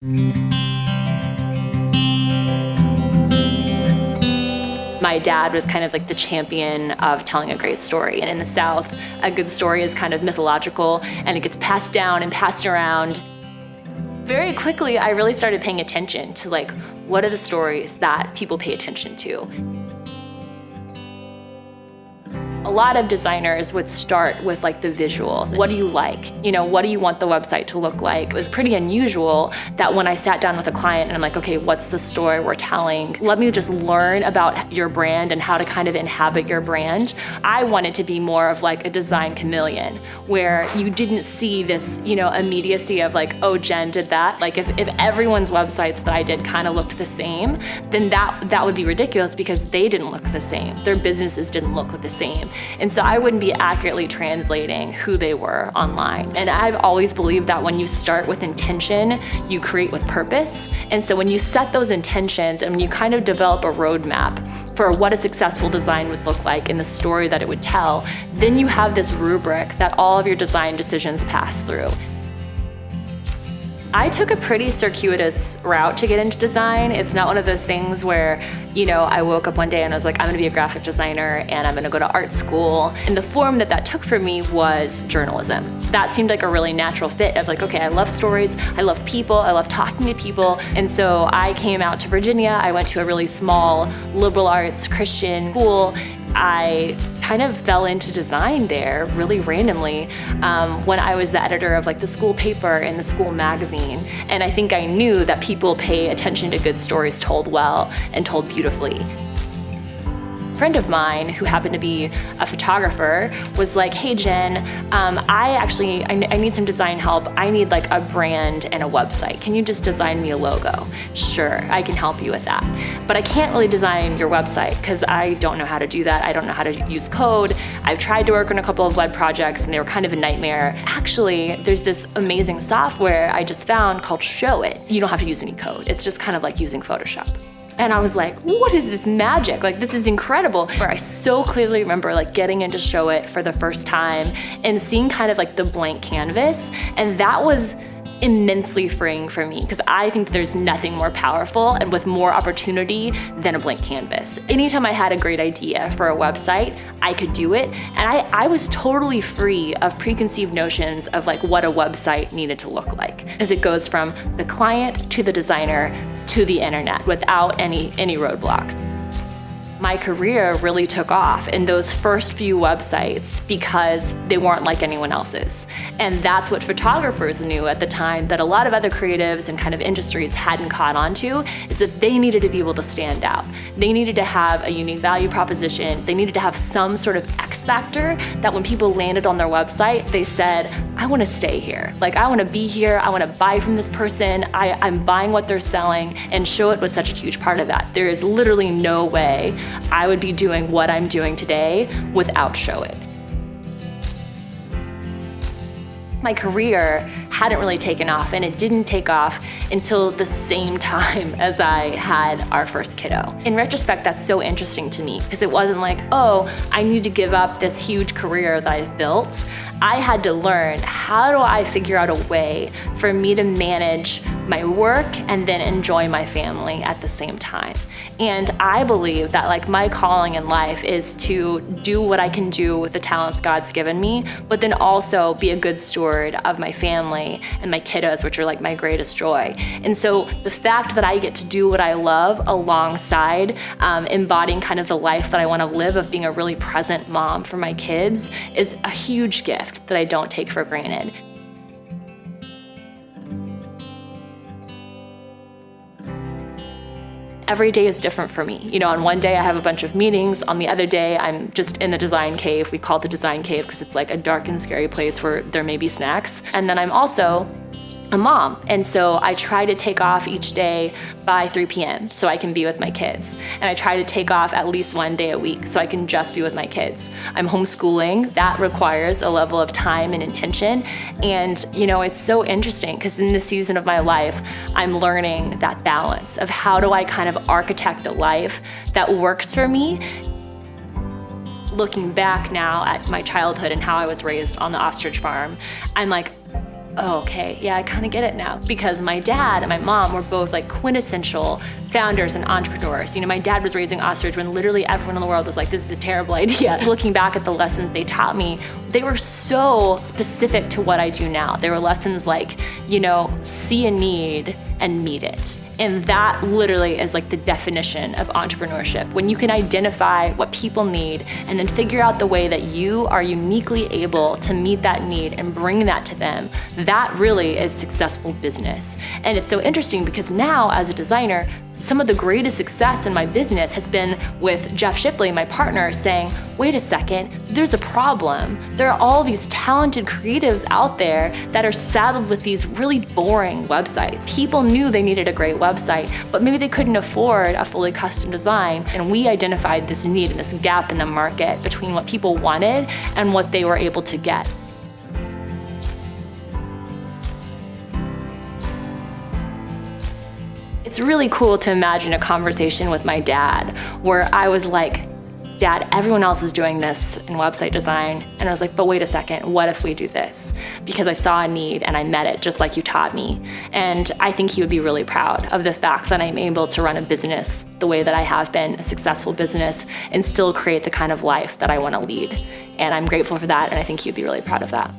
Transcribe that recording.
My dad was kind of like the champion of telling a great story. And in the South, a good story is kind of mythological and it gets passed down and passed around. Very quickly, I really started paying attention to like, what are the stories that people pay attention to? A lot of designers would start with like the visuals. What do you like? You know, what do you want the website to look like? It was pretty unusual that when I sat down with a client and I'm like, okay, what's the story we're telling? Let me just learn about your brand and how to kind of inhabit your brand. I wanted to be more of like a design chameleon where you didn't see this, you know, immediacy of like, oh, Jen did that. Like if everyone's websites that I did kind of looked the same, then that would be ridiculous because they didn't look the same. Their businesses didn't look the same. And so I wouldn't be accurately translating who they were online. And I've always believed that when you start with intention, you create with purpose. And so when you set those intentions and when you kind of develop a roadmap for what a successful design would look like and the story that it would tell, then you have this rubric that all of your design decisions pass through. I took a pretty circuitous route to get into design. It's not one of those things where, you know, I woke up one day and I was like, I'm gonna be a graphic designer and I'm gonna go to art school. And the form that took for me was journalism. That seemed like a really natural fit of like, okay, I love stories, I love people, I love talking to people. And so I came out to Virginia. I went to a really small liberal arts Christian school. I kind of fell into design there really randomly when I was the editor of like the school paper and the school magazine. And I think I knew that people pay attention to good stories told well and told beautifully. A friend of mine who happened to be a photographer was like, hey Jen, I need some design help. I need like a brand and a website. Can you just design me a logo? Sure, I can help you with that. But I can't really design your website because I don't know how to do that. I don't know how to use code. I've tried to work on a couple of web projects and they were kind of a nightmare. Actually, there's this amazing software I just found called Showit. You don't have to use any code. It's just kind of like using Photoshop. And I was like, what is this magic? Like, this is incredible. Where I so clearly remember like getting into Showit for the first time and seeing kind of like the blank canvas. And that was immensely freeing for me because I think that there's nothing more powerful and with more opportunity than a blank canvas. Anytime I had a great idea for a website, I could do it. And I was totally free of preconceived notions of like what a website needed to look like, as it goes from the client to the designer to the internet without any roadblocks. My career really took off in those first few websites because they weren't like anyone else's. And that's what photographers knew at the time that a lot of other creatives and kind of industries hadn't caught on to, is that they needed to be able to stand out. They needed to have a unique value proposition. They needed to have some sort of X factor that when people landed on their website, they said, I want to stay here. Like, I want to be here. I want to buy from this person. I'm buying what they're selling. And Showit was such a huge part of that. There is literally no way I would be doing what I'm doing today without Showit. My career hadn't really taken off, and it didn't take off until the same time as I had our first kiddo. In retrospect, that's so interesting to me because it wasn't like, oh, I need to give up this huge career that I've built. I had to learn, how do I figure out a way for me to manage my work and then enjoy my family at the same time? And I believe that like my calling in life is to do what I can do with the talents God's given me, but then also be a good steward of my family and my kiddos, which are like my greatest joy. And so the fact that I get to do what I love alongside embodying kind of the life that I want to live of being a really present mom for my kids is a huge gift that I don't take for granted. Every day is different for me. You know, on one day I have a bunch of meetings, on the other day I'm just in the design cave. We call it the design cave because it's like a dark and scary place where there may be snacks. And then I'm also a mom. And so I try to take off each day by 3 p.m. so I can be with my kids. And I try to take off at least one day a week so I can just be with my kids. I'm homeschooling. That requires a level of time and intention. And you know, it's so interesting because in this season of my life, I'm learning that balance of how do I kind of architect a life that works for me. Looking back now at my childhood and how I was raised on the ostrich farm, I'm like, oh, okay, yeah, I kind of get it now. Because my dad and my mom were both like quintessential founders and entrepreneurs. You know, my dad was raising ostrich when literally everyone in the world was like, this is a terrible idea. Looking back at the lessons they taught me, they were so specific to what I do now. They were lessons like, you know, see a need and meet it. And that literally is like the definition of entrepreneurship. When you can identify what people need and then figure out the way that you are uniquely able to meet that need and bring that to them, that really is successful business. And it's so interesting because now as a designer, some of the greatest success in my business has been with Jeff Shipley, my partner, saying, wait a second, there's a problem. There are all these talented creatives out there that are saddled with these really boring websites. People knew they needed a great website, but maybe they couldn't afford a fully custom design. And we identified this need and this gap in the market between what people wanted and what they were able to get. It's really cool to imagine a conversation with my dad where I was like, Dad, everyone else is doing this in website design. And I was like, but wait a second, what if we do this? Because I saw a need and I met it just like you taught me. And I think he would be really proud of the fact that I'm able to run a business the way that I have been, a successful business, and still create the kind of life that I want to lead. And I'm grateful for that, and I think he'd be really proud of that.